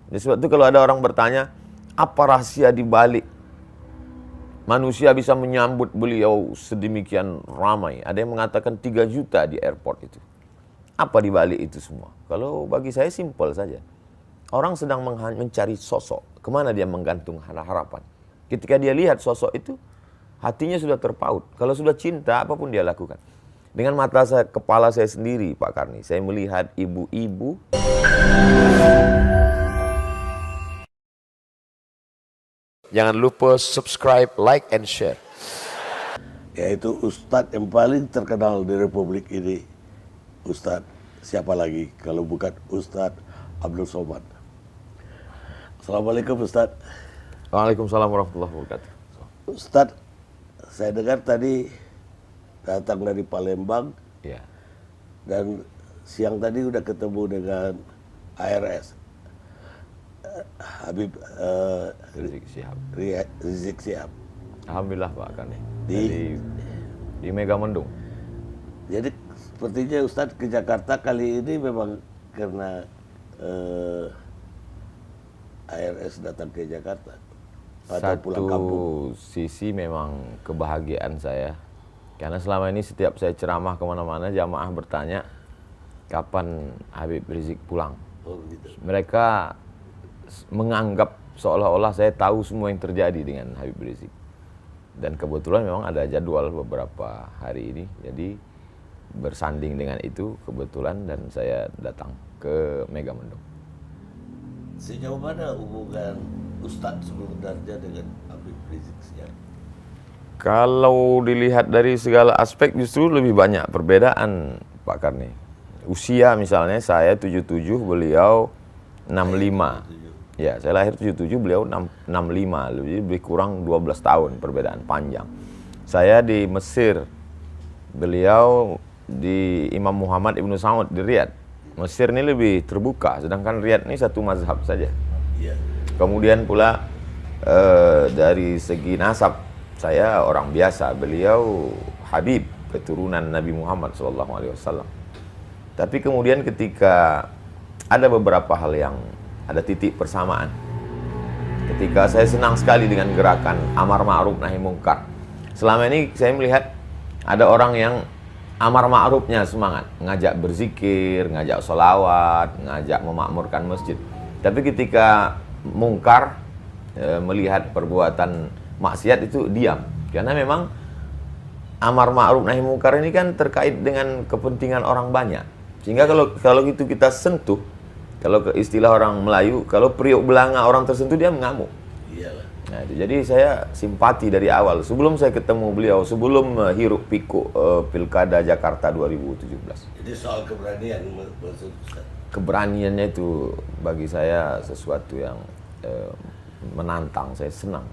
Jadi sebab itu kalau ada orang bertanya, apa rahasia di balik manusia bisa menyambut beliau sedemikian ramai? Ada yang mengatakan 3 juta di airport itu. Apa di balik itu semua? Kalau bagi saya simpel saja. Orang sedang mencari sosok. Kemana dia menggantung harapan? Ketika dia lihat sosok itu, hatinya sudah terpaut. Kalau sudah cinta, apapun dia lakukan. Dengan mata saya, kepala saya sendiri, Pak Karni, saya melihat ibu-ibu. Jangan lupa subscribe, like, and share. Yaitu Ustadz yang paling terkenal di Republik ini. Ustadz siapa lagi kalau bukan Ustadz Abdul Somad. Assalamualaikum Ustadz. Waalaikumsalam warahmatullahi wabarakatuh. Ustadz, saya dengar tadi datang dari Palembang. Ya. Dan siang tadi udah ketemu dengan ARS. Habib Rizik Syihab. Alhamdulillah Pak Karni. Di Megamendung. Jadi sepertinya Ustadz ke Jakarta kali ini memang karena ARS datang ke Jakarta atau pulang kampung. Sisi memang kebahagiaan saya, karena selama ini setiap saya ceramah kemana-mana, jamaah bertanya kapan Habib Rizik pulang. Oh, gitu. Mereka menganggap seolah-olah saya tahu semua yang terjadi dengan Habib Rizik. Dan kebetulan memang ada jadwal beberapa hari ini, jadi bersanding dengan itu kebetulan dan saya datang ke Megamendung. Sejauh mana hubungan Ustadz sebenarnya dengan Habib Rizik Syihab? Kalau dilihat dari segala aspek justru lebih banyak perbedaan Pak Karni. Usia misalnya saya 77, beliau 65. Ya, saya lahir 77, beliau 65, lebih kurang 12 tahun perbedaan panjang. Saya di Mesir, beliau di Imam Muhammad Ibn Saud di Riyadh. Mesir ini lebih terbuka, sedangkan Riyadh ini satu mazhab saja. Iya. Kemudian pula dari segi nasab, saya orang biasa, beliau Habib, keturunan Nabi Muhammad SAW. Tapi kemudian ketika ada beberapa hal yang ada titik persamaan. Ketika saya senang sekali dengan gerakan amar ma'ruf nahi mungkar. Selama ini saya melihat ada orang yang amar ma'rufnya semangat, ngajak berzikir, ngajak sholawat, ngajak memakmurkan masjid. Tapi ketika mungkar, melihat perbuatan maksiat itu diam. Karena memang amar ma'ruf nahi mungkar ini kan terkait dengan kepentingan orang banyak. Sehingga kalau itu kita sentuh, kalau ke istilah orang Melayu, kalau periuk belanga orang tersentuh dia mengamuk. Iyalah. Nah, jadi saya simpati dari awal. Sebelum saya ketemu beliau, sebelum hiruk pikuk Pilkada Jakarta 2017. Jadi soal keberanian maksud Ustaz. Keberaniannya itu bagi saya sesuatu yang menantang, saya senang.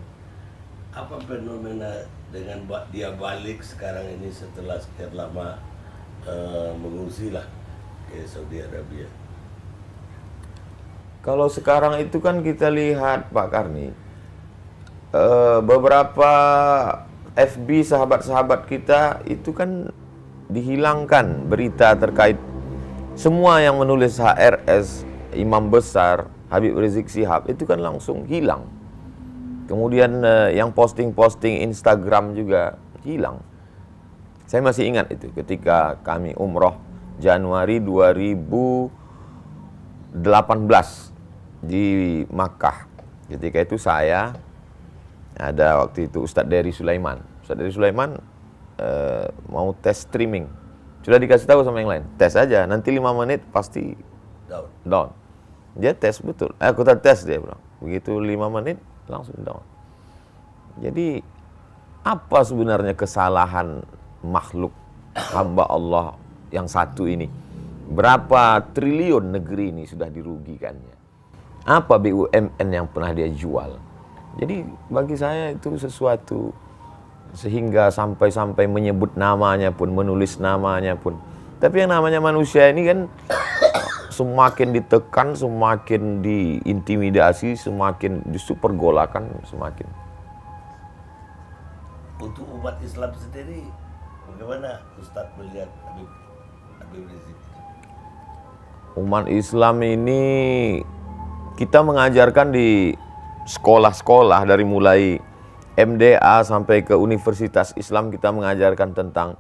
Apa fenomena dengan dia balik sekarang ini setelah sekian lama mengungsi lah ke Saudi Arabia? Kalau sekarang itu kan kita lihat Pak Karni, beberapa FB sahabat-sahabat kita itu kan dihilangkan berita terkait semua yang menulis HRS, Imam Besar, Habib Rizik Syihab itu kan langsung hilang. Kemudian yang posting-posting Instagram juga hilang. Saya masih ingat itu ketika kami umroh Januari 2018 di Makkah. Ketika itu saya ada waktu itu Ustadz Dery Sulaiman. Ustadz Dery Sulaiman mau tes streaming. Sudah dikasih tahu sama yang lain, tes aja, nanti 5 menit pasti down. Dia tes betul. Aku tes, dia bilang. Begitu 5 menit langsung down. Jadi apa sebenarnya kesalahan makhluk hamba Allah yang satu ini? Berapa triliun negeri ini sudah dirugikannya? Apa BUMN yang pernah dia jual? Jadi bagi saya itu sesuatu, sehingga sampai-sampai menyebut namanya pun, menulis namanya pun. Tapi yang namanya manusia ini kan semakin ditekan, semakin diintimidasi, semakin justru pergolakan semakin. Untuk umat Islam sendiri, bagaimana Ustadz melihat Habib Rizik? Umat Islam ini kita mengajarkan di sekolah-sekolah dari mulai MDA sampai ke Universitas Islam, kita mengajarkan tentang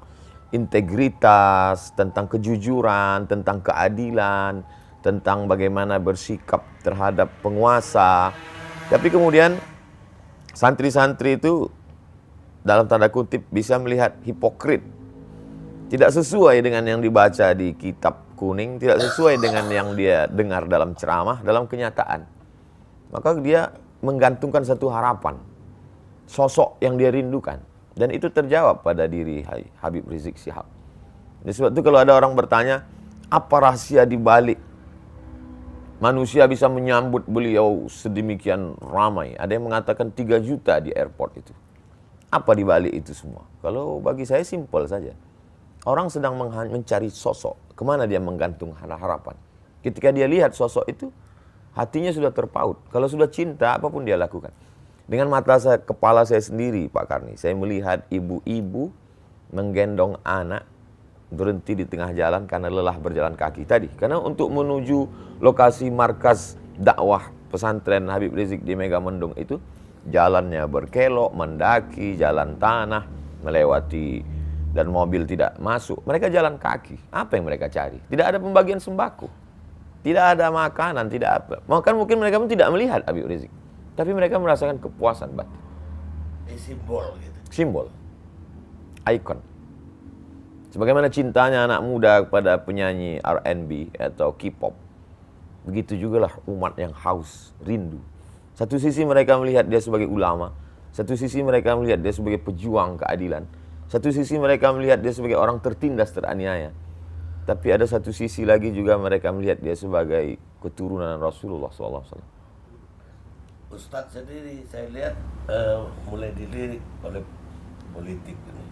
integritas, tentang kejujuran, tentang keadilan, tentang bagaimana bersikap terhadap penguasa. Tapi kemudian santri-santri itu dalam tanda kutip bisa melihat hipokrit. Tidak sesuai dengan yang dibaca di kitab kuning, tidak sesuai dengan yang dia dengar dalam ceramah, dalam kenyataan. Maka dia menggantungkan satu harapan, sosok yang dia rindukan. Dan itu terjawab pada diri Habib Rizik Syihab. Jadi sebab itu kalau ada orang bertanya, apa rahasia di balik manusia bisa menyambut beliau sedemikian ramai? Ada yang mengatakan 3 juta di airport itu. Apa di balik itu semua? Kalau bagi saya simpel saja. Orang sedang mencari sosok. Kemana dia menggantung harapan? Ketika dia lihat sosok itu, hatinya sudah terpaut. Kalau sudah cinta, apapun dia lakukan. Dengan mata kepala saya sendiri, Pak Karni, saya melihat ibu-ibu menggendong anak berhenti di tengah jalan karena lelah berjalan kaki tadi. Karena untuk menuju lokasi markas dakwah pesantren Habib Rizik di Megamendung itu, jalannya berkelok, mendaki, jalan tanah, melewati dan mobil tidak masuk. Mereka jalan kaki. Apa yang mereka cari? Tidak ada pembagian sembako. Tidak ada makanan, tidak apa. Bahkan mungkin mereka pun tidak melihat Habib Rizik. Tapi mereka merasakan kepuasan batin. Simbol gitu. Simbol. Ikon. Sebagaimana cintanya anak muda kepada penyanyi R&B atau K-pop. Begitu juga lah umat yang haus, rindu. Satu sisi mereka melihat dia sebagai ulama, satu sisi mereka melihat dia sebagai pejuang keadilan, satu sisi mereka melihat dia sebagai orang tertindas, teraniaya. Tapi ada satu sisi lagi juga mereka melihat dia sebagai keturunan Rasulullah SAW. Ustadz sendiri saya lihat mulai dilirik oleh politik ini.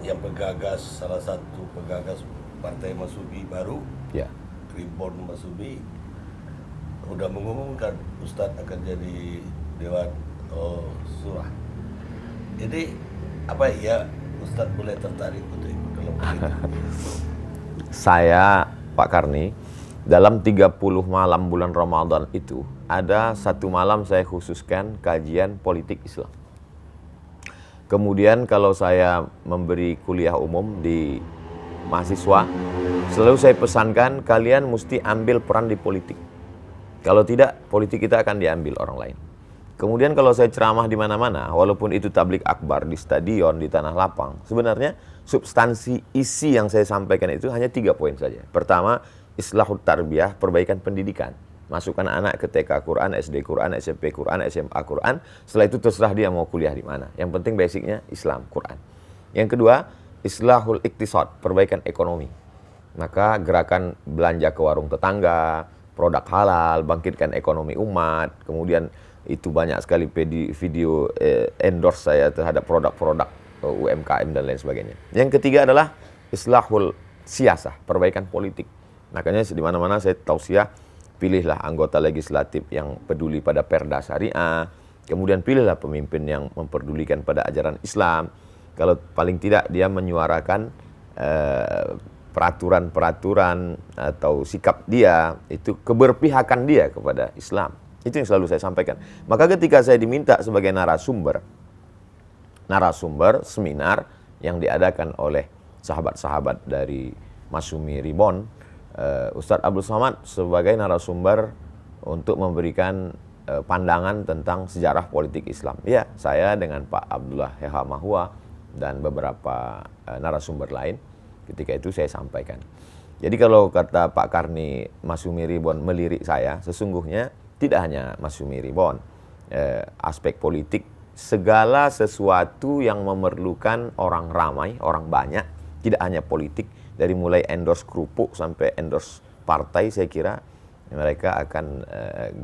Yang penggagas, salah satu penggagas Partai Masyumi baru, Ya. Reborn Masyumi, udah mengumumkan Ustadz akan jadi Dewan Surah. Jadi apa ya Ustadz mulai tertarik untuk ikut dalam politik? Saya, Pak Karni, dalam 30 malam bulan Ramadan itu, ada satu malam saya khususkan kajian politik Islam. Kemudian kalau saya memberi kuliah umum di mahasiswa, selalu saya pesankan kalian mesti ambil peran di politik. Kalau tidak, politik kita akan diambil orang lain. Kemudian kalau saya ceramah di mana-mana, walaupun itu tablik akbar di stadion, di tanah lapang, sebenarnya substansi isi yang saya sampaikan itu hanya 3 poin saja. Pertama, islahut tarbiyah, perbaikan pendidikan. Masukkan anak ke TK Quran, SD Quran, SMP Quran, SMA Quran. Setelah itu terserah dia mau kuliah di mana. Yang penting basicnya Islam, Quran. Yang kedua, islahul iktisad, perbaikan ekonomi. Maka gerakan belanja ke warung tetangga, produk halal, bangkitkan ekonomi umat. Kemudian itu banyak sekali video endorse saya terhadap produk-produk UMKM dan lain sebagainya. Yang ketiga adalah islahul siyasah, perbaikan politik. Makanya di mana-mana saya tausiah, pilihlah anggota legislatif yang peduli pada perda syariah, kemudian pilihlah pemimpin yang memperdulikan pada ajaran Islam. Kalau paling tidak dia menyuarakan peraturan-peraturan atau sikap dia, itu keberpihakan dia kepada Islam. Itu yang selalu saya sampaikan. Maka ketika saya diminta sebagai narasumber seminar yang diadakan oleh sahabat-sahabat dari Masyumi Reborn, Ustadz Abdul Somad sebagai narasumber untuk memberikan pandangan tentang sejarah politik Islam. Ya, saya dengan Pak Abdullah Heha Mahua dan beberapa narasumber lain ketika itu saya sampaikan. Jadi kalau kata Pak Karni Masyumi Reborn melirik saya, sesungguhnya tidak hanya Masyumi Reborn, aspek politik, segala sesuatu yang memerlukan orang ramai, orang banyak, tidak hanya politik, dari mulai endorse kerupuk sampai endorse partai, saya kira mereka akan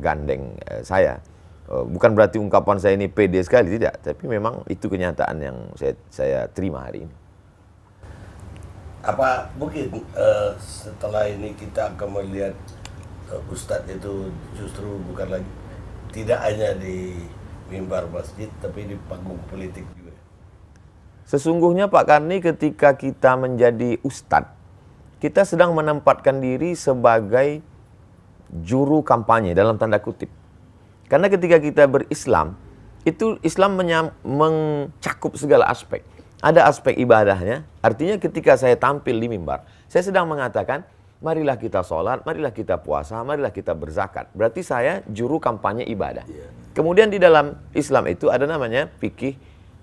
gandeng saya. Bukan berarti ungkapan saya ini pede sekali, tidak. Tapi memang itu kenyataan yang saya terima hari ini. Apa mungkin setelah ini kita akan melihat Ustadz itu justru bukan lagi, tidak hanya di mimbar masjid, tapi di panggung politik juga. Sesungguhnya Pak Karni, ketika kita menjadi ustadz, kita sedang menempatkan diri sebagai juru kampanye dalam tanda kutip. Karena ketika kita berislam, itu Islam mencakup segala aspek. Ada aspek ibadahnya, artinya ketika saya tampil di mimbar, saya sedang mengatakan, marilah kita sholat, marilah kita puasa, marilah kita berzakat. Berarti saya juru kampanye ibadah. Kemudian di dalam Islam itu ada namanya fikih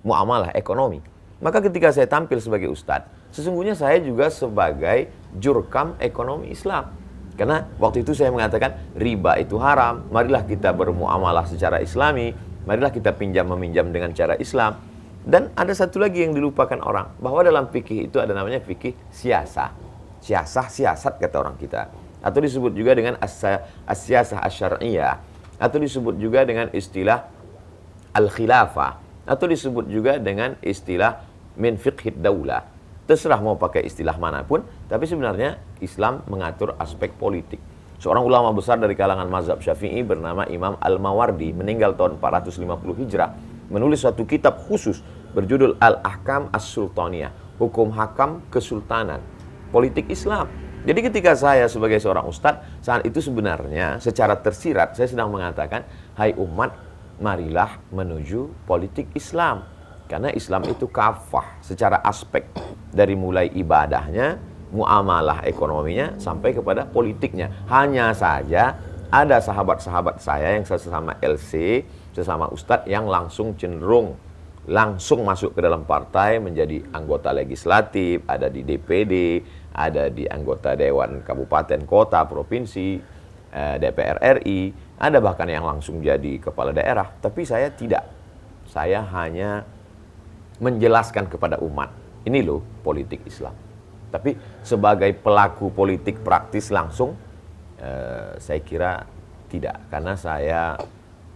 muamalah ekonomi. Maka ketika saya tampil sebagai ustadz, sesungguhnya saya juga sebagai jurkam ekonomi Islam. Karena waktu itu saya mengatakan riba itu haram, marilah kita bermuamalah secara islami, marilah kita pinjam meminjam dengan cara Islam. Dan ada satu lagi yang dilupakan orang, bahwa dalam fikih itu ada namanya fikih siasah. Siasat kata orang kita. Atau disebut juga dengan as-siyasah asy-syar'iyyah, atau disebut juga dengan istilah al-khilafah, atau disebut juga dengan istilah min fiqhid daulah. Terserah mau pakai istilah manapun, tapi sebenarnya Islam mengatur aspek politik. Seorang ulama besar dari kalangan mazhab Syafi'i bernama Imam Al-Mawardi, meninggal tahun 450 Hijrah, menulis suatu kitab khusus berjudul Al-Ahkam As-Sultaniyah, hukum hakam kesultanan, politik Islam. Jadi ketika saya sebagai seorang ustadz, saat itu sebenarnya secara tersirat saya sedang mengatakan, hai umat, marilah menuju politik Islam. Karena Islam itu kafah secara aspek, dari mulai ibadahnya, muamalah ekonominya, sampai kepada politiknya. Hanya saja ada sahabat-sahabat saya yang sesama LC, sesama ustadz yang langsung cenderung langsung masuk ke dalam partai, menjadi anggota legislatif, ada di DPD, ada di anggota Dewan Kabupaten, Kota, Provinsi, DPR RI, ada bahkan yang langsung jadi kepala daerah. Tapi saya tidak. Saya hanya menjelaskan kepada umat, ini loh politik Islam. Tapi sebagai pelaku politik praktis langsung, saya kira tidak. Karena saya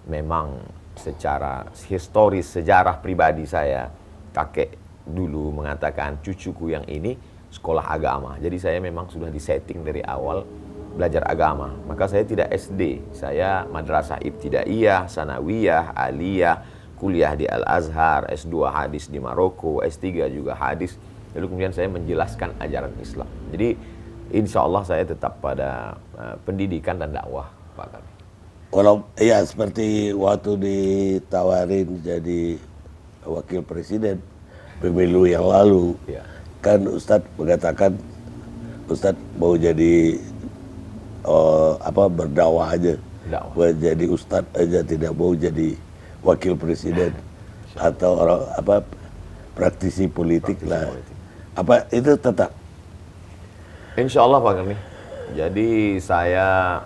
memang secara historis, sejarah pribadi saya, kakek dulu mengatakan cucuku yang ini sekolah agama. Jadi saya memang sudah disetting dari awal belajar agama. Maka saya tidak SD, saya madrasah ibtidaiyah, sanawiyah, aliyah, kuliah di Al-Azhar, S2 hadis di Maroko, S3 juga hadis. Lalu kemudian saya menjelaskan ajaran Islam. Jadi insya Allah saya tetap pada pendidikan dan dakwah, Pak Kami. Kalau ya seperti waktu ditawarin jadi wakil presiden pemilu yang lalu, Ya. kan Ustadz mengatakan Ustadz mau jadi berdakwah aja, Dakwah. mau jadi Ustadz aja, tidak mau jadi wakil presiden atau orang praktisi politik lah. Politik. Apa itu tetap? Insya Allah Pak Kami. Jadi saya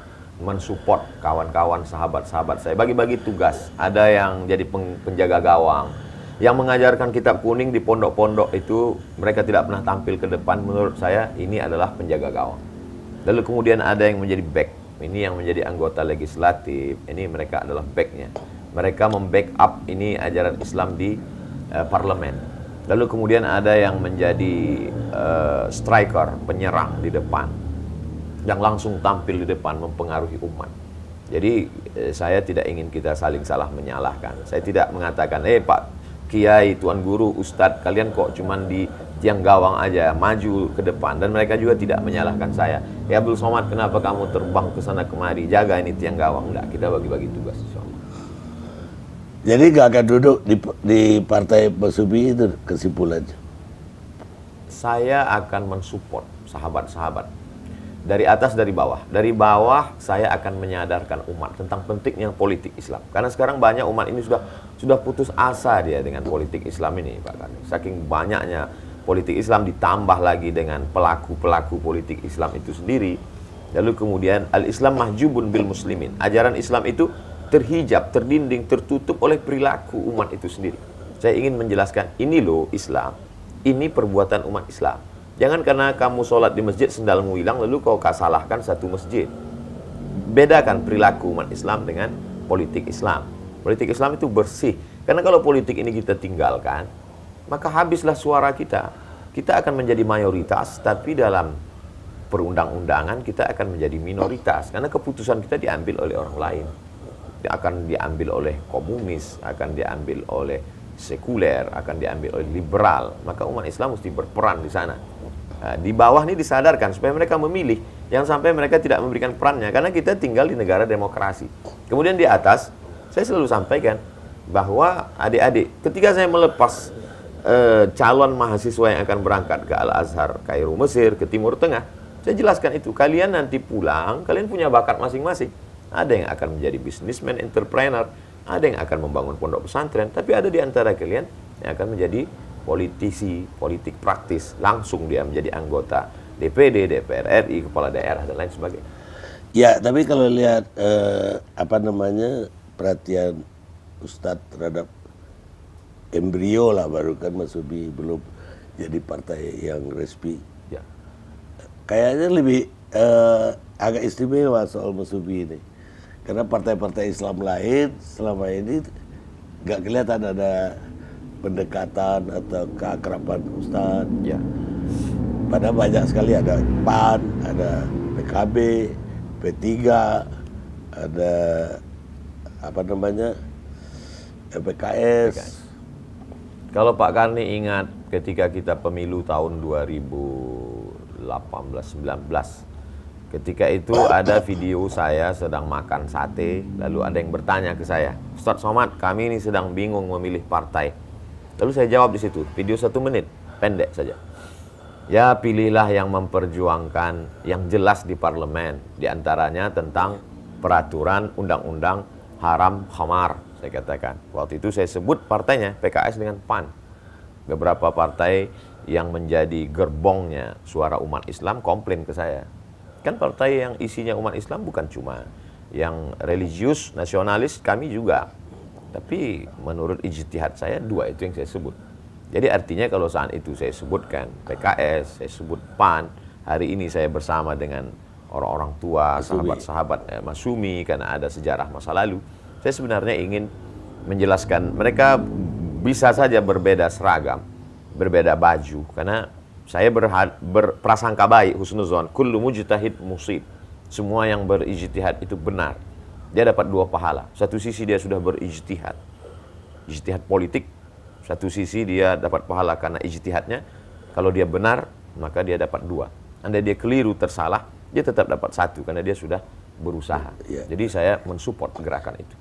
mensupport kawan-kawan, sahabat-sahabat saya, bagi-bagi tugas. Ada yang jadi penjaga gawang, yang mengajarkan kitab kuning di pondok-pondok itu mereka tidak pernah tampil ke depan. Menurut saya ini adalah penjaga gawang. Lalu kemudian ada yang menjadi back, ini yang menjadi anggota legislatif, ini mereka adalah backnya. Mereka membackup ini ajaran Islam di parlemen. Lalu kemudian ada yang menjadi striker, penyerang di depan, yang langsung tampil di depan mempengaruhi umat. Jadi saya tidak ingin kita saling salah menyalahkan. Saya tidak mengatakan, Pak Kiai, Tuan Guru, Ustadz, kalian kok cuman di tiang gawang aja, maju ke depan. Dan mereka juga tidak menyalahkan saya. Ya Abdul Somad, kenapa kamu terbang ke sana kemari, jaga ini tiang gawang? Enggak, kita bagi-bagi tugas insyaallah. Jadi nggak akan duduk di partai Basubi itu kesimpulannya? Saya akan mensupport sahabat-sahabat. Dari atas, dari bawah. Dari bawah saya akan menyadarkan umat tentang pentingnya politik Islam. Karena sekarang banyak umat ini sudah putus asa dia dengan politik Islam ini, Pak Kani. Saking banyaknya politik Islam ditambah lagi dengan pelaku-pelaku politik Islam itu sendiri. Lalu kemudian al-Islam mahjubun bil muslimin. Ajaran Islam itu terhijab, terdinding, tertutup oleh perilaku umat itu sendiri. Saya ingin menjelaskan, ini loh Islam, ini perbuatan umat Islam. Jangan karena kamu sholat di masjid sendalmu hilang lalu kau salahkan satu masjid. Bedakan perilaku umat Islam dengan politik Islam. Politik Islam itu bersih. Karena kalau politik ini kita tinggalkan, maka habislah suara kita. Kita akan menjadi mayoritas, tapi dalam perundang-undangan kita akan menjadi minoritas. Karena keputusan kita diambil oleh orang lain. Akan diambil oleh komunis, akan diambil oleh sekuler, akan diambil oleh liberal. Maka umat Islam mesti berperan di sana. Nah, di bawah ini disadarkan supaya mereka memilih, jangan sampai mereka tidak memberikan perannya, karena kita tinggal di negara demokrasi. Kemudian di atas, saya selalu sampaikan bahwa adik-adik, ketika saya melepas calon mahasiswa yang akan berangkat ke Al-Azhar, Kairo, Mesir, ke Timur Tengah, saya jelaskan itu, kalian nanti pulang, kalian punya bakat masing-masing. Ada yang akan menjadi businessman, entrepreneur, ada yang akan membangun pondok pesantren, tapi ada di antara kalian yang akan menjadi politisi, politik praktis, langsung dia menjadi anggota DPD, DPR RI, kepala daerah dan lain sebagainya. Ya, tapi kalau lihat perhatian Ustadz terhadap embrio lah, baru kan Mas Ubi belum jadi partai yang resmi. Ya. Kayaknya lebih agak istimewa soal Mas Ubi ini, karena partai-partai Islam lain selama ini nggak kelihatan ada pendekatan atau keakraban Ustadz. Ya. Padahal banyak sekali, ada PAN, ada PKB, P3, ada PKS. Kalau Pak Karni ingat ketika kita pemilu tahun 2018-19, ketika itu ada video saya sedang makan sate, lalu ada yang bertanya ke saya, Ustadz Somad, kami ini sedang bingung memilih partai. Lalu saya jawab di situ, video 1 menit, pendek saja. Ya, pilihlah yang memperjuangkan yang jelas di parlemen, diantaranya tentang peraturan undang-undang haram khamar, saya katakan. Waktu itu saya sebut partainya PKS dengan PAN. Beberapa partai yang menjadi gerbongnya suara umat Islam komplain ke saya. Kan partai yang isinya umat Islam bukan cuma yang religius, nasionalis, kami juga. Tapi menurut ijtihad saya, 2 itu yang saya sebut. Jadi artinya kalau saat itu saya sebutkan PKS, saya sebut PAN, hari ini saya bersama dengan orang-orang tua, sahabat-sahabat Masumi, karena ada sejarah masa lalu. Saya sebenarnya ingin menjelaskan, mereka bisa saja berbeda seragam, berbeda baju, karena saya berprasangka baik, husnuzon, kullu mujtahid musib. Semua yang berijtihad itu benar. Dia dapat 2 pahala. Satu sisi dia sudah berijtihad, ijtihad politik. Satu sisi dia dapat pahala karena ijtihadnya. Kalau dia benar, maka dia dapat 2. Andai dia keliru, tersalah, dia tetap dapat 1 karena dia sudah berusaha. Ya. Jadi saya mensupport gerakan itu.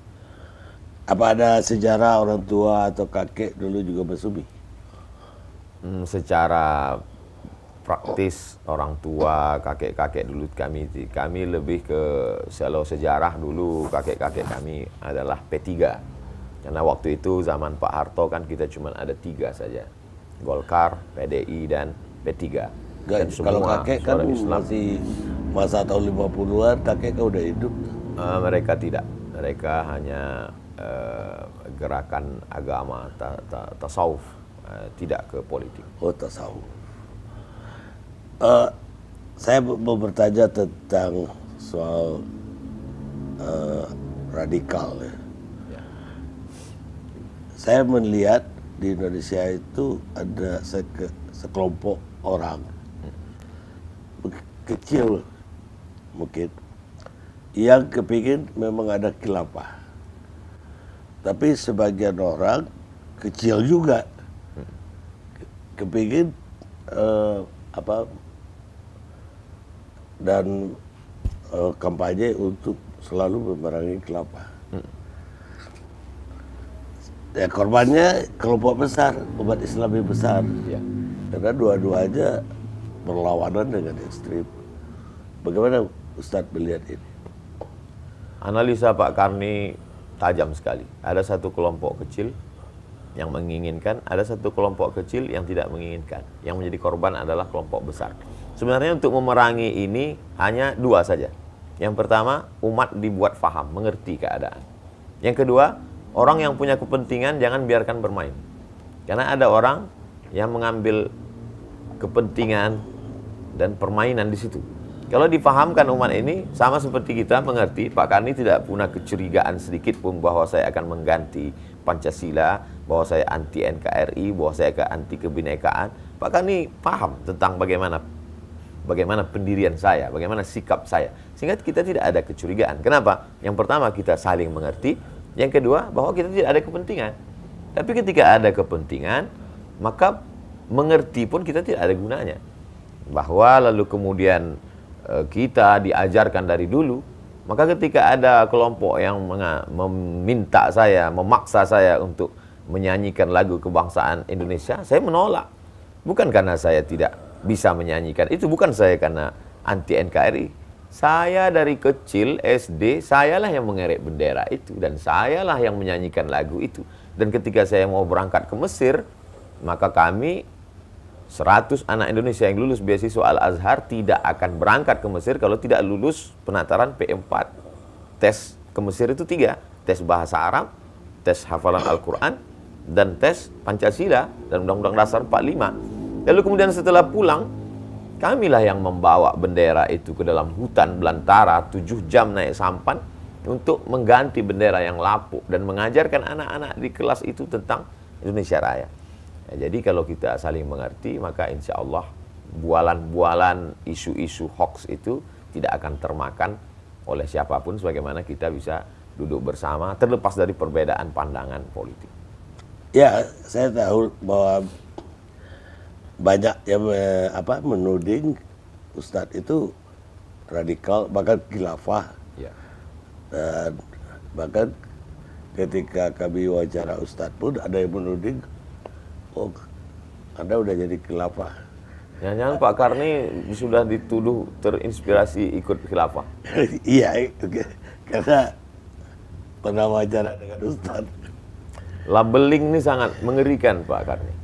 Apa ada sejarah orang tua atau kakek dulu juga bersumi? Secara praktis orang tua, kakek-kakek dulu kami lebih ke kalau sejarah dulu kakek-kakek kami adalah P3. Karena waktu itu zaman Pak Harto kan kita cuma ada 3 saja. Golkar, PDI dan P3. Dan Kalau kakek kan masih masa tahun 50-an, kakek kan udah hidup. Mereka tidak. Mereka hanya gerakan agama, tasawuf, tidak ke politik. Oh, tasawuf. Saya mau bertanya tentang soal radikal ya. Saya melihat di Indonesia itu ada sekelompok orang kecil mungkin yang kepingin memang ada khilafah, tapi sebagian orang kecil juga kepingin dan kampanye untuk selalu memerangi khilafah. Ya, korbannya kelompok besar, umat Islam yang besar. Ya. Karena dua-duanya berlawanan dengan ekstrim. Bagaimana Ustadz melihat ini? Analisa Pak Karni tajam sekali. Ada satu kelompok kecil yang menginginkan, ada satu kelompok kecil yang tidak menginginkan. Yang menjadi korban adalah kelompok besar. Sebenarnya untuk memerangi ini hanya 2 saja. Yang pertama, umat dibuat faham, mengerti keadaan. Yang kedua, orang yang punya kepentingan jangan biarkan bermain. Karena ada orang yang mengambil kepentingan dan permainan di situ. Kalau dipahamkan umat ini, sama seperti kita mengerti, Pak Karni tidak punya kecurigaan sedikit pun bahwa saya akan mengganti Pancasila, bahwa saya anti NKRI, bahwa saya anti kebinekaan. Pak Karni paham tentang bagaimana pendirian saya, bagaimana sikap saya. Sehingga kita tidak ada kecurigaan. Kenapa? Yang pertama, kita saling mengerti. Yang kedua, bahwa kita tidak ada kepentingan. Tapi ketika ada kepentingan, maka mengerti pun kita tidak ada gunanya. bahwa lalu kemudian kita diajarkan dari dulu, maka ketika ada kelompok yang meminta saya, memaksa saya untuk menyanyikan lagu kebangsaan Indonesia, saya menolak. Bukan karena saya tidak bisa menyanyikan, itu bukan saya karena anti NKRI. Saya dari kecil SD, sayalah yang mengerek bendera itu, dan sayalah yang menyanyikan lagu itu. Dan ketika saya mau berangkat ke Mesir, maka kami 100 anak Indonesia yang lulus beasiswa Al-Azhar tidak akan berangkat ke Mesir kalau tidak lulus penataran P4. Tes ke Mesir itu 3, tes bahasa Arab, tes hafalan Al-Quran, dan tes Pancasila dan Undang-Undang Dasar 45. Lalu kemudian setelah pulang, kamilah yang membawa bendera itu ke dalam hutan belantara 7 jam naik sampan untuk mengganti bendera yang lapuk dan mengajarkan anak-anak di kelas itu tentang Indonesia Raya. Ya, jadi kalau kita saling mengerti, maka insya Allah bualan-bualan isu-isu hoax itu tidak akan termakan oleh siapapun, sebagaimana kita bisa duduk bersama terlepas dari perbedaan pandangan politik. Ya, saya tahu bahwa banyak yang menuding Ustadz itu radikal, bahkan khilafah. Ya. Dan bahkan ketika kami wawancara Ustadz pun ada yang menuding, oh, Anda udah jadi khilafah. Jangan-jangan Pak Karni sudah dituduh terinspirasi ikut khilafah. Iya, karena pernah wawancara dengan Ustadz. Labeling ini sangat mengerikan Pak Karni.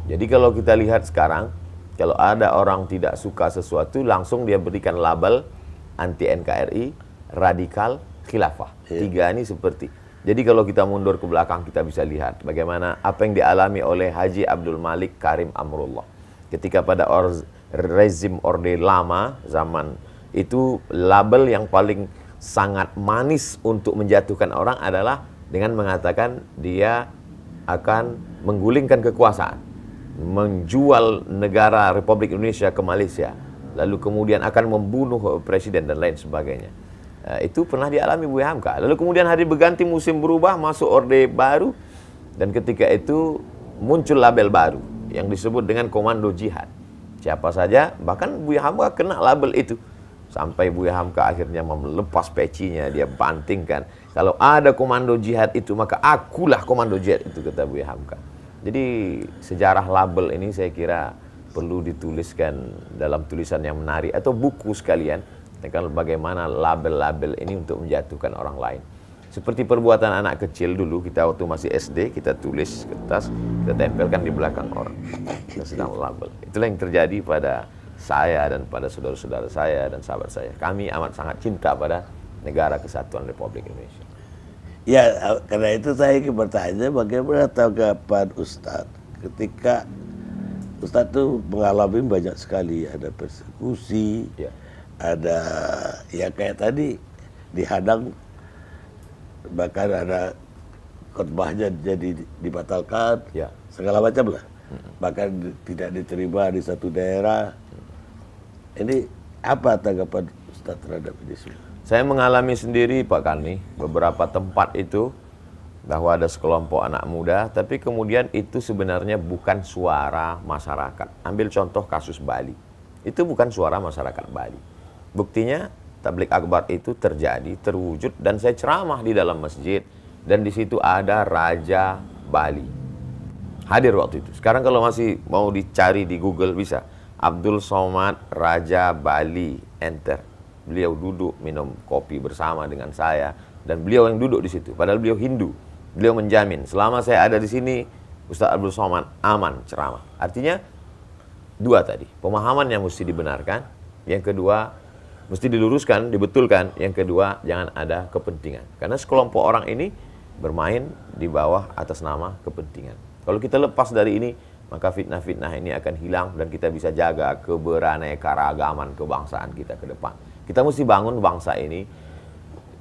Jadi kalau kita lihat sekarang, kalau ada orang tidak suka sesuatu, langsung dia berikan label anti NKRI, radikal, khilafah. 3 ini seperti. Jadi kalau kita mundur ke belakang, kita bisa lihat bagaimana apa yang dialami oleh Haji Abdul Malik Karim Amrullah. Ketika pada rezim Orde Lama, zaman itu label yang paling sangat manis untuk menjatuhkan orang adalah dengan mengatakan dia akan menggulingkan kekuasaan, menjual negara Republik Indonesia ke Malaysia, lalu kemudian akan membunuh presiden dan lain sebagainya. Itu pernah dialami Buya Hamka. Lalu kemudian hari berganti, musim berubah, masuk Orde Baru, dan ketika itu muncul label baru yang disebut dengan Komando Jihad. Siapa saja, bahkan Buya Hamka kena label itu. Sampai Buya Hamka akhirnya melepas pecinya, dia bantingkan. Kalau ada Komando Jihad itu, maka akulah Komando Jihad itu, kata Buya Hamka. Jadi sejarah label ini saya kira perlu dituliskan dalam tulisan yang menarik atau buku sekalian, tentang bagaimana label-label ini untuk menjatuhkan orang lain. Seperti perbuatan anak kecil dulu, kita waktu masih SD, kita tulis kertas, kita tempelkan di belakang orang. Kita sedang label. Itulah yang terjadi pada saya dan pada saudara-saudara saya dan sahabat saya. Kami amat sangat cinta pada negara kesatuan Republik Indonesia. Ya, karena itu saya ingin bertanya bagaimana tanggapan Ustadz ketika Ustadz itu mengalami banyak sekali, ada persekusi, Ya. ada ya kayak tadi dihadang, bahkan ada khotbahnya jadi dibatalkan, Ya. segala macam lah, bahkan tidak diterima di satu daerah. Ini apa tanggapan Ustadz terhadap ini semua? Saya mengalami sendiri Pak Karni, beberapa tempat itu bahwa ada sekelompok anak muda, tapi kemudian itu sebenarnya bukan suara masyarakat. Ambil contoh kasus Bali, itu bukan suara masyarakat Bali. Buktinya tablik akbar itu terjadi, terwujud, dan saya ceramah di dalam masjid, dan di situ ada Raja Bali hadir waktu itu. Sekarang kalau masih mau dicari di Google bisa, Abdul Somad Raja Bali, enter. Beliau duduk minum kopi bersama dengan saya, dan beliau yang duduk di situ. Padahal beliau Hindu. Beliau menjamin selama saya ada di sini, Ustaz Abdul Somad aman ceramah. Artinya dua tadi, pemahaman yang mesti dibenarkan, yang kedua mesti diluruskan, dibetulkan, yang kedua jangan ada kepentingan. Karena sekelompok orang ini bermain di bawah atas nama kepentingan. Kalau kita lepas dari ini, maka fitnah-fitnah ini akan hilang dan kita bisa jaga keberaneka-ragaman kebangsaan kita ke depan. Kita mesti bangun bangsa ini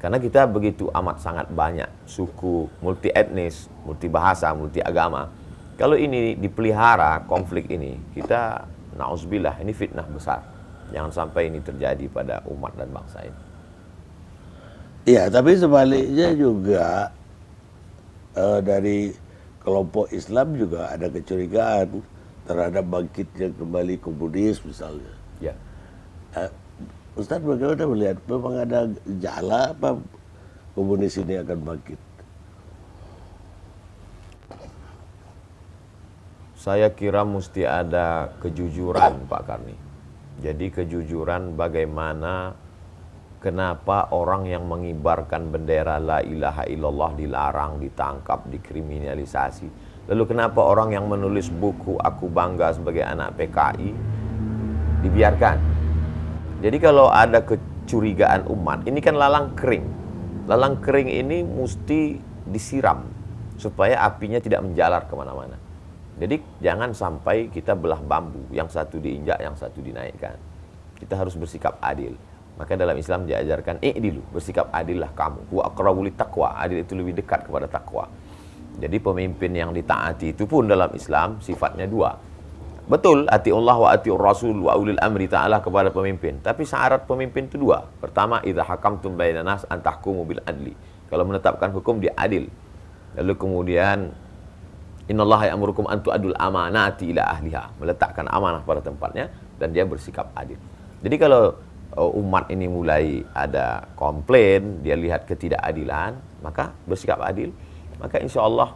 karena kita begitu amat sangat banyak suku, multi etnis, multi bahasa, multi agama. Kalau ini dipelihara konflik ini, kita na'udzubillah, ini fitnah besar. Jangan sampai ini terjadi pada umat dan bangsa ini. Iya, tapi sebaliknya juga dari kelompok Islam juga ada kecurigaan terhadap bangkitnya kembali komunis misalnya. Ya. Ustadz bagaimana melihat, memang ada gejala apa komunis ini akan bangkit? Saya kira mesti ada kejujuran, Pak Karni. Jadi kejujuran bagaimana, kenapa orang yang mengibarkan bendera la ilaha illallah dilarang, ditangkap, dikriminalisasi. Lalu kenapa orang yang menulis buku Aku Bangga Sebagai Anak PKI dibiarkan? Jadi kalau ada kecurigaan umat, ini kan lalang kering. Lalang kering ini mesti disiram supaya apinya tidak menjalar kemana-mana. Jadi jangan sampai kita belah bambu, yang satu diinjak, yang satu dinaikkan. Kita harus bersikap adil. Maka dalam Islam diajarkan i'dilu, bersikap adillah kamu. Wa aqrabu littaqwa, adil itu lebih dekat kepada takwa. Jadi pemimpin yang ditaati itu pun dalam Islam sifatnya dua. Betul, atiullah wa atiur rasul wa ulil amri ta'ala kepada pemimpin. Tapi syarat pemimpin itu dua. Pertama, idza hakamtum bainan nas an tahkumu bil adli. Kalau menetapkan hukum dia adil. Lalu kemudian innallaha ya'murukum an tu'adul amanati ila ahliha, meletakkan amanah pada tempatnya dan dia bersikap adil. Jadi kalau umat ini mulai ada komplain, dia lihat ketidakadilan, maka bersikap adil, maka insya Allah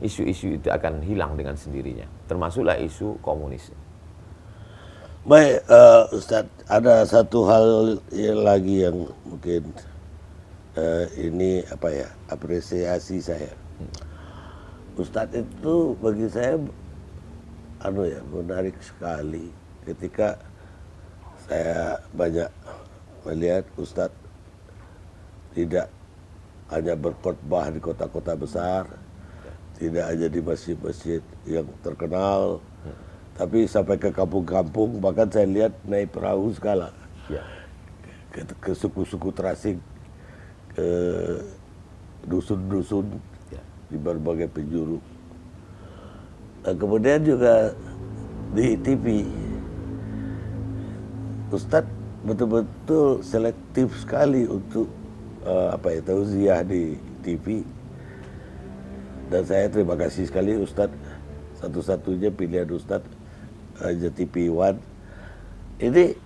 isu-isu itu akan hilang dengan sendirinya, termasuklah isu komunis. Baik, Ustadz, ada satu hal lagi yang mungkin ini apa ya, apresiasi saya. Ustadz itu bagi saya menarik sekali ketika saya banyak melihat Ustadz tidak hanya berkhotbah di kota-kota besar, tidak hanya di masjid-masjid yang terkenal, tapi sampai ke kampung-kampung, bahkan saya lihat naik perahu segala, Ya. ke suku-suku terasing, ke dusun-dusun Ya. di berbagai penjuru. Nah, kemudian juga di TV, Ustadz betul-betul selektif sekali untuk tausiah di TV. Dan saya terima kasih sekali Ustadz, satu-satunya pilihan Ustadz Raja TV One. Ini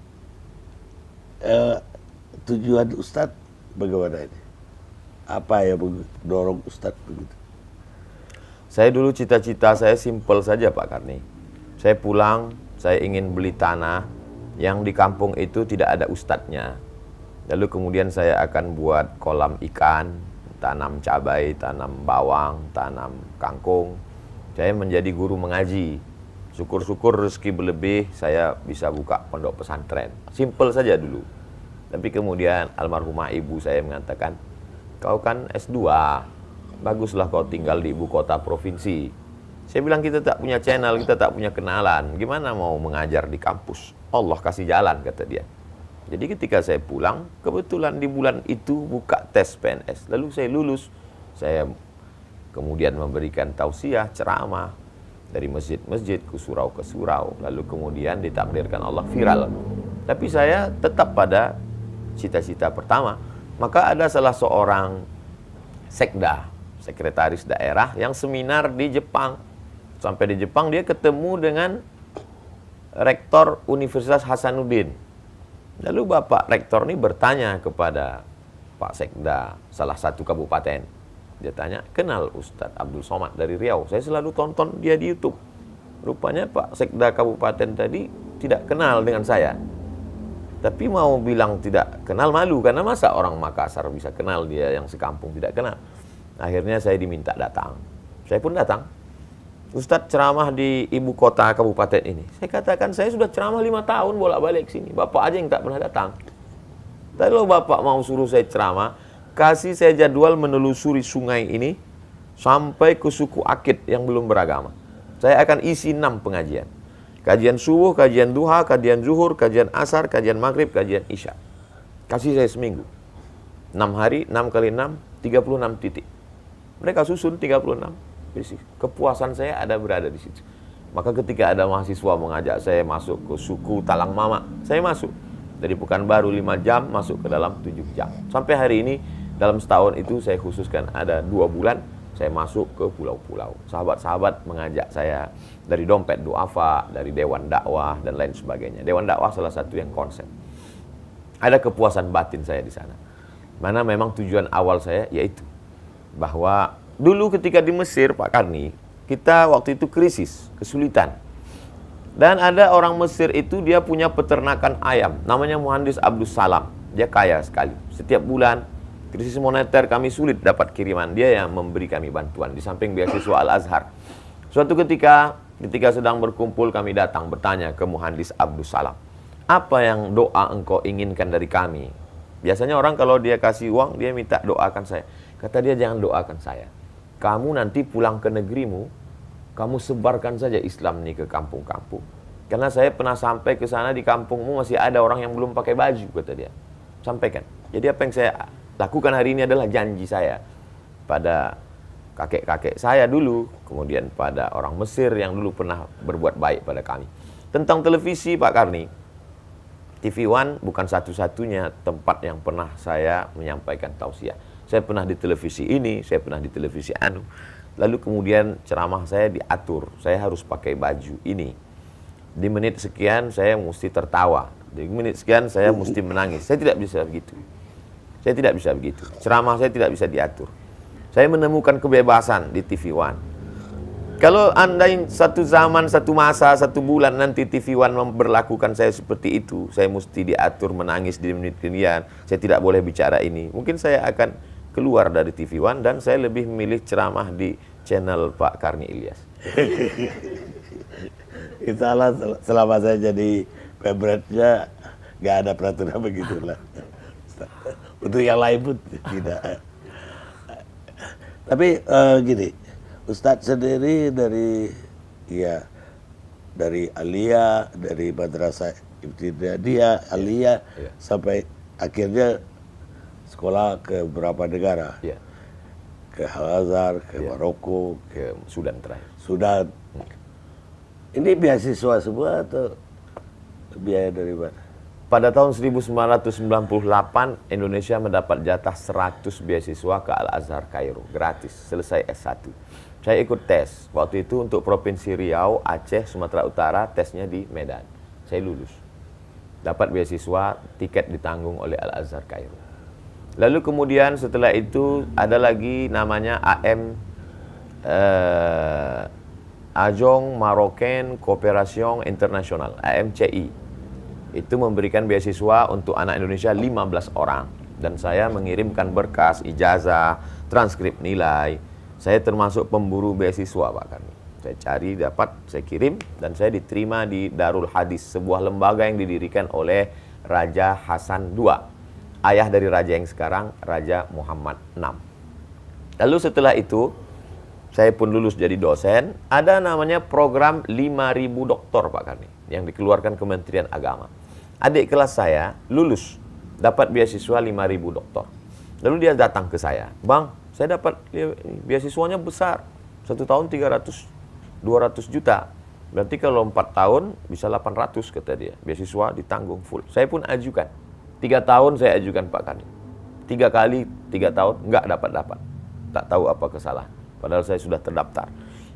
tujuan Ustadz bagaimana ini? Apa yang mendorong Ustadz begitu? Saya dulu cita-cita saya simpel saja Pak Karni. Saya pulang, saya ingin beli tanah yang di kampung itu tidak ada ustadznya. Lalu kemudian saya akan buat kolam ikan, tanam cabai, tanam bawang, tanam kangkung. Saya menjadi guru mengaji. Syukur-syukur rezeki berlebih, saya bisa buka pondok pesantren. Simpel saja dulu. Tapi kemudian almarhumah ibu saya mengatakan, kau kan S2, baguslah kau tinggal di ibu kota provinsi. Saya bilang kita tak punya channel, kita tak punya kenalan. Gimana mau mengajar di kampus? Allah kasih jalan, kata dia. Jadi ketika saya pulang, kebetulan di bulan itu buka tes PNS. Lalu saya lulus. Saya kemudian memberikan tausiah, ceramah dari masjid-masjid ke surau. Lalu kemudian ditakdirkan Allah viral. Tapi saya tetap pada cita-cita pertama. Maka ada salah seorang sekda, sekretaris daerah yang seminar di Jepang. Sampai di Jepang dia ketemu dengan rektor Universitas Hasanuddin. Lalu Bapak Rektor ini bertanya kepada Pak Sekda salah satu kabupaten. Dia tanya, kenal Ustadz Abdul Somad dari Riau? Saya selalu tonton dia di YouTube. Rupanya Pak Sekda kabupaten tadi tidak kenal dengan saya. Tapi mau bilang tidak kenal malu, karena masa orang Makassar bisa kenal, dia yang sekampung tidak kenal. Akhirnya saya diminta datang. Saya pun datang. Ustadz ceramah di ibu kota kabupaten ini. Saya katakan, saya sudah ceramah 5 tahun bolak-balik sini. Bapak aja yang tak pernah datang. Tapi kalau Bapak mau suruh saya ceramah, kasih saya jadwal menelusuri sungai ini sampai ke suku Akit yang belum beragama. Saya akan isi 6 pengajian. Kajian subuh, kajian duha, kajian zuhur, kajian asar, kajian maghrib, kajian isya. Kasih saya seminggu. 6 hari, 6 kali 6, 36 titik. Mereka susun 36. Kepuasan saya ada berada di situ. Maka ketika ada mahasiswa mengajak saya masuk ke suku Talang Mama, saya masuk. Dari Pekanbaru 5 jam, masuk ke dalam 7 jam. Sampai hari ini, dalam setahun itu saya khususkan ada 2 bulan, Saya masuk ke pulau-pulau. Sahabat-sahabat mengajak saya dari Dompet Duafa, dari Dewan Dakwah, dan lain sebagainya. Dewan Dakwah salah satu yang konsep. Ada kepuasan batin saya di sana. Mana memang tujuan awal saya yaitu bahwa dulu ketika di Mesir, Pak Karni, kita waktu itu krisis, kesulitan. Dan ada orang Mesir itu dia punya peternakan ayam, namanya Muhandis Abdus Salam. Dia kaya sekali. Setiap bulan krisis moneter kami sulit dapat kiriman. Dia yang memberi kami bantuan di samping beasiswa Al-Azhar. Suatu ketika sedang berkumpul kami datang bertanya ke Muhandis Abdus Salam, apa yang doa engkau inginkan dari kami? Biasanya orang kalau dia kasih uang dia minta doakan saya. Kata dia, jangan doakan saya. Kamu nanti pulang ke negerimu, kamu sebarkan saja Islam ini ke kampung-kampung. Karena saya pernah sampai ke sana, di kampungmu masih ada orang yang belum pakai baju, kata dia. Sampaikan. Jadi apa yang saya lakukan hari ini adalah janji saya pada kakek-kakek saya dulu, kemudian pada orang Mesir yang dulu pernah berbuat baik pada kami. Tentang televisi, Pak Karni, TV One bukan satu-satunya tempat yang pernah saya menyampaikan tausiah. Saya pernah di televisi ini, saya pernah di televisi anu. Lalu kemudian ceramah saya diatur, saya harus pakai baju ini. Di menit sekian saya mesti tertawa, di menit sekian saya mesti menangis. Saya tidak bisa begitu. Saya tidak bisa begitu. Ceramah saya tidak bisa diatur. Saya menemukan kebebasan di TV One. Kalau andai satu zaman, satu masa, satu bulan nanti TV One memperlakukan saya seperti itu, saya mesti diatur menangis di menit kemudian, saya tidak boleh bicara ini. Mungkin saya akan keluar dari TV One dan saya lebih memilih ceramah di channel Pak Karni Ilyas. Insya selama saya jadi pemretnya nggak ada peraturan begitulah. Untuk yang lain pun tidak. Tapi gini, Ustadz sendiri dari Aliyah, dari Madrasah Ibtidaiyah, Aliyah, sampai akhirnya sekolah ke beberapa negara. Ya. Ke Al-Azhar, ke Maroko, Ke Sudan terakhir. Sudan. Ini beasiswa semua atau biaya dari mana? Pada tahun 1998, Indonesia mendapat jatah 100 beasiswa ke Al-Azhar Kairo, gratis, selesai S1. Saya ikut tes, waktu itu untuk Provinsi Riau, Aceh, Sumatera Utara, tesnya di Medan. Saya lulus. Dapat beasiswa, tiket ditanggung oleh Al-Azhar Kairo. Lalu kemudian setelah itu ada lagi namanya Agence Marocaine Coopération Internationale, AMCI. Itu memberikan beasiswa untuk anak Indonesia 15 orang. Dan saya mengirimkan berkas, ijazah, transkrip nilai. Saya termasuk pemburu beasiswa, Pak Karni. Saya cari, dapat, saya kirim, dan saya diterima di Darul Hadis, sebuah lembaga yang didirikan oleh Raja Hasan II. Ayah dari raja yang sekarang, Raja Muhammad VI. Lalu setelah itu, saya pun lulus jadi dosen. Ada namanya program 5.000 doktor, Pak Karni, yang dikeluarkan Kementerian Agama. Adik kelas saya lulus, dapat beasiswa 5.000 doktor. Lalu dia datang ke saya, Bang, saya dapat beasiswanya besar, 1 tahun 200 juta. Berarti kalau 4 tahun bisa 800, kata dia. Beasiswa ditanggung full. Saya pun ajukan. 3 tahun saya ajukan, Pak Karni. 3 kali 3 tahun nggak dapat. Tak tahu apa kesalahan. Padahal saya sudah terdaftar.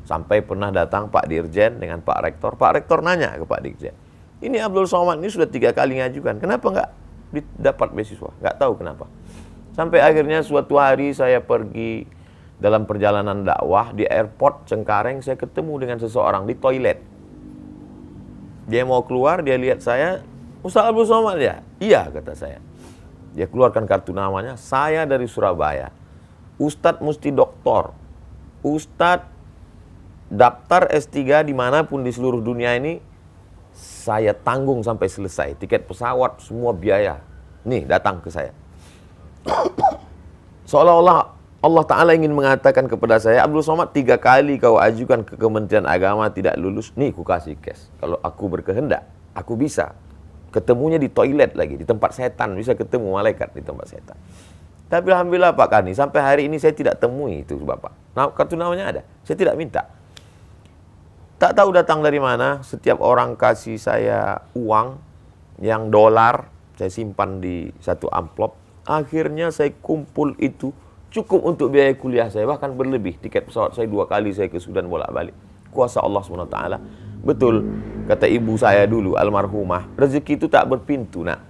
Sampai pernah datang Pak Dirjen dengan Pak Rektor. Pak Rektor nanya ke Pak Dirjen, ini Abdul Somad ini sudah 3 kali ngajukan, kenapa nggak dapat beasiswa? Nggak tahu kenapa. Sampai akhirnya suatu hari saya pergi dalam perjalanan dakwah di airport Cengkareng, saya ketemu dengan seseorang di toilet. Dia mau keluar, dia lihat saya, Ustaz Abdul Somad ya? Iya, kata saya. Dia keluarkan kartu namanya, saya dari Surabaya. Ustadz mesti doktor. Ustadz daftar S3 dimanapun di seluruh dunia ini, saya tanggung sampai selesai. Tiket pesawat, semua biaya. Nih, datang ke saya. Seolah-olah Allah Ta'ala ingin mengatakan kepada saya, Abdul Somad 3 kali kau ajukan ke Kementerian Agama tidak lulus, nih ku kasih cash. Kalau aku berkehendak, aku bisa. Ketemunya di toilet lagi, di tempat setan. Bisa ketemu malaikat di tempat setan. Tapi alhamdulillah Pak Karni, sampai hari ini saya tidak temui itu Bapak. Nah, kartu namanya ada, saya tidak minta. Tak tahu datang dari mana, setiap orang kasih saya uang yang dolar, saya simpan di satu amplop. Akhirnya saya kumpul itu cukup untuk biaya kuliah saya, bahkan berlebih. Tiket pesawat saya 2 kali saya ke Sudan bolak-balik. Kuasa Allah SWT. Betul, kata ibu saya dulu, almarhumah, rezeki itu tak berpintu, nak.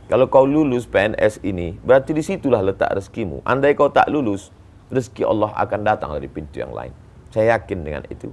Kalau kau lulus PNS ini, berarti disitulah letak rezekimu. Andai kau tak lulus, rezeki Allah akan datang dari pintu yang lain. Saya yakin dengan itu.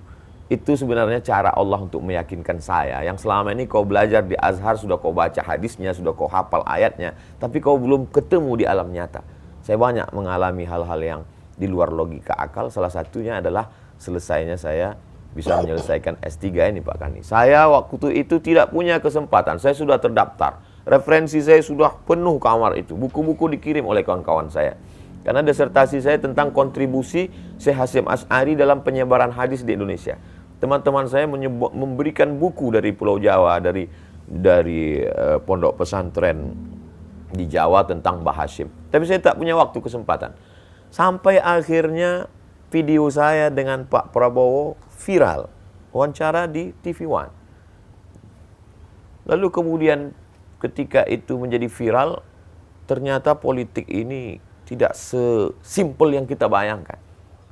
Itu sebenarnya cara Allah untuk meyakinkan saya. Yang selama ini kau belajar di Azhar, sudah kau baca hadisnya, sudah kau hafal ayatnya, tapi kau belum ketemu di alam nyata. Saya banyak mengalami hal-hal yang di luar logika akal. Salah satunya adalah selesainya saya bisa menyelesaikan S3 ini, Pak Kani. Saya waktu itu tidak punya kesempatan. Saya sudah terdaftar. Referensi saya sudah penuh kamar itu. Buku-buku dikirim oleh kawan-kawan saya. Karena disertasi saya tentang kontribusi Syekh Hasyim Asy'ari dalam penyebaran hadis di Indonesia. Teman-teman saya memberikan buku dari Pulau Jawa, dari pondok pesantren di Jawa tentang Mbah Hasyim. Tapi saya tak punya waktu, kesempatan. Sampai akhirnya video saya dengan Pak Prabowo viral. Wawancara di TV One. Lalu kemudian ketika itu menjadi viral, ternyata politik ini tidak sesimpel yang kita bayangkan.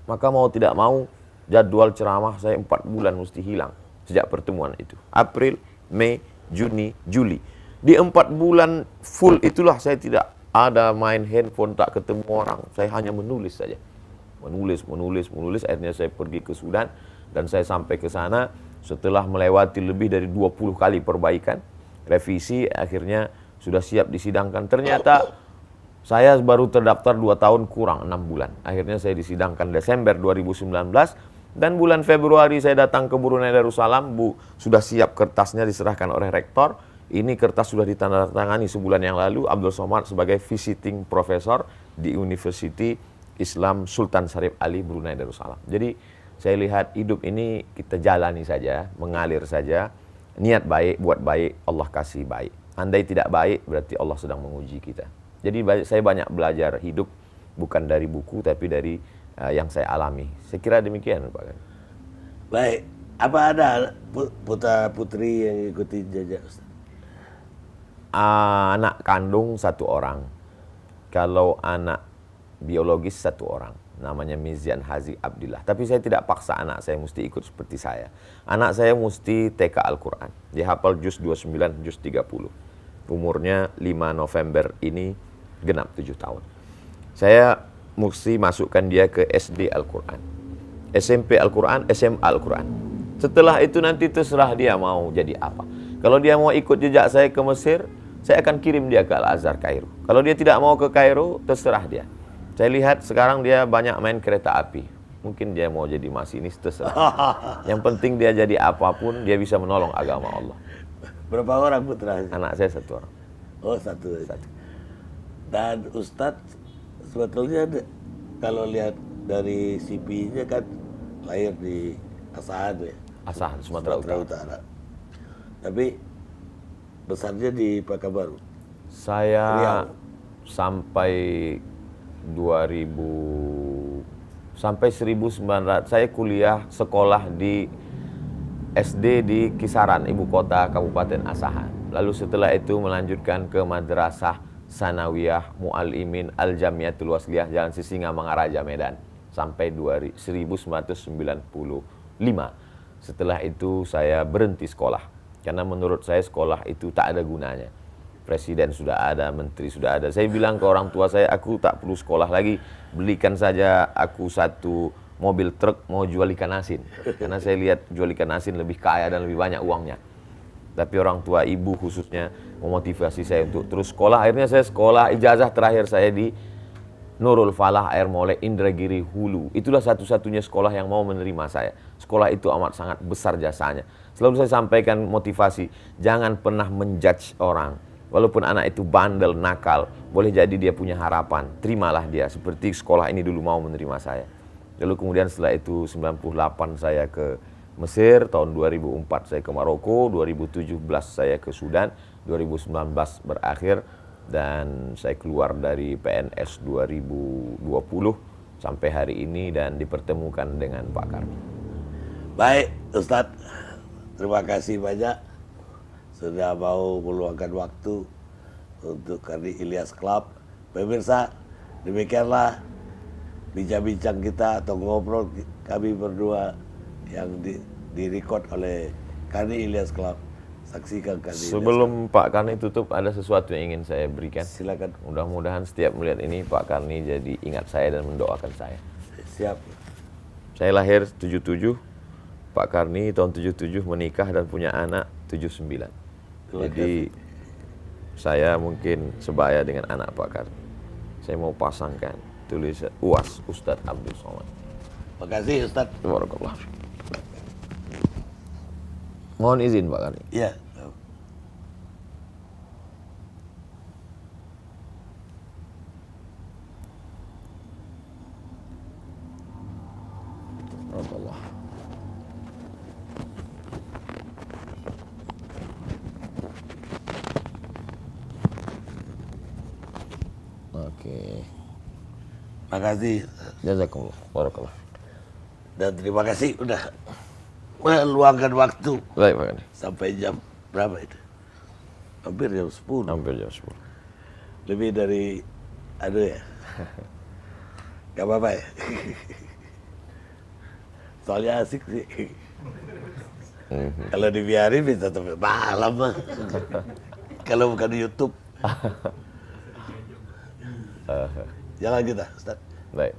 Maka mau tidak mau, jadwal ceramah saya 4 bulan mesti hilang sejak pertemuan itu. April, Mei, Juni, Juli. Di 4 bulan full itulah saya tidak ada main handphone, tak ketemu orang. Saya hanya menulis saja. Menulis. Akhirnya saya pergi ke Sudan dan saya sampai ke sana setelah melewati lebih dari 20 kali perbaikan, revisi, akhirnya sudah siap disidangkan. Ternyata saya baru terdaftar 2 tahun kurang 6 bulan. Akhirnya saya disidangkan Desember 2019 dan bulan Februari saya datang ke Brunei Darussalam. Sudah siap kertasnya diserahkan oleh rektor. Ini kertas sudah ditandatangani sebulan yang lalu. Abdul Somad sebagai visiting professor di University Islam Sultan Syarif Ali Brunei Darussalam. Jadi saya lihat hidup ini kita jalani saja, mengalir saja. Niat baik, buat baik, Allah kasih baik. Andai tidak baik, berarti Allah sedang menguji kita. Jadi saya banyak belajar hidup, bukan dari buku, tapi dari yang saya alami. Saya kira demikian, Pak. Baik, apa ada putra-putri yang ikuti jejak Ustaz? Anak kandung 1 orang. Kalau anak biologis 1 orang. Namanya Mizian Hazi Abdillah. Tapi saya tidak paksa anak saya mesti ikut seperti saya. Anak saya mesti TK Al-Quran. Dia hafal juz 29, juz 30. Umurnya 5 November ini genap 7 tahun. Saya mesti masukkan dia ke SD Al-Quran, SMP Al-Quran, SMA Al-Quran. Setelah itu nanti terserah dia mau jadi apa. Kalau dia mau ikut jejak saya ke Mesir, saya akan kirim dia ke Al-Azhar Kairo. Kalau dia tidak mau ke Kairo, terserah dia. Saya lihat sekarang dia banyak main kereta api. Mungkin dia mau jadi masinis, terserah. Yang penting dia jadi apapun, dia bisa menolong agama Allah. Berapa orang putra? Anak saya 1 orang. Oh, 1. Dan Ustadz sebetulnya kalau lihat dari CV-nya kan lahir di Asahan ya. Asahan, Sumatera Utara. Tapi besarnya di Pekanbaru. Saya Riau. sampai 1900 saya kuliah sekolah di SD di Kisaran, ibu kota Kabupaten Asahan. Lalu setelah itu melanjutkan ke Madrasah Sanawiyah Mu'allimin Al-Jamiatul Wasliyah Jalan Sisinga Mangaraja Medan sampai 1995. Setelah itu saya berhenti sekolah karena menurut saya sekolah itu tak ada gunanya. Presiden sudah ada, menteri sudah ada. Saya bilang ke orang tua saya, aku tak perlu sekolah lagi, belikan saja aku 1 mobil truk mau jual ikan asin. Karena saya lihat jual ikan asin lebih kaya dan lebih banyak uangnya. Tapi orang tua, ibu khususnya, memotivasi saya untuk terus sekolah. Akhirnya saya sekolah, ijazah terakhir saya di Nurul Falah Air Molek Indragiri Hulu. Itulah satu-satunya sekolah yang mau menerima saya. Sekolah itu amat sangat besar jasanya. Selalu saya sampaikan motivasi, jangan pernah menjudge orang. Walaupun anak itu bandel, nakal, boleh jadi dia punya harapan. Terimalah dia, seperti sekolah ini dulu mau menerima saya. Lalu kemudian setelah itu 98 saya ke Mesir, tahun 2004 saya ke Maroko, 2017 saya ke Sudan, 2019 berakhir, dan saya keluar dari PNS 2020 sampai hari ini dan dipertemukan dengan Pak Karni. Baik, Ustadz, terima kasih banyak sudah mau meluangkan waktu untuk Karni Ilyas Club. Pemirsa, demikianlah bincang-bincang kita atau ngobrol kami berdua yang di-record oleh Karni Ilyas Club. Saksikan Karni Ilyas Club. Sebelum Pak Karni tutup, ada sesuatu yang ingin saya berikan. Silakan. Mudah-mudahan setiap melihat ini Pak Karni jadi ingat saya dan mendoakan saya. Siap. Saya lahir 77, Pak Karni tahun 77 menikah dan punya anak 79. Jadi saya mungkin sebaya dengan anak Pak Karni. Saya mau pasangkan tulisan UAS Ustadz Abdul Somad. Makasih Ustadz. Barakallah. Mohon izin Pak Karni. Iya. Barakallah. Oke. Makasih. Jazakumullah. Barakallah. Dan terima kasih udah meluangkan waktu Baik Pak Karni. sampai jam berapa itu? Hampir jam 10. Hampir jam 10. Lebih dari aduh ya. Gak apa-apa ya. Soalnya asik sih. Kalau dibiarin bisa sampai malam mah. Kalau bukan di YouTube. Jalan kita, Ustaz. Baik.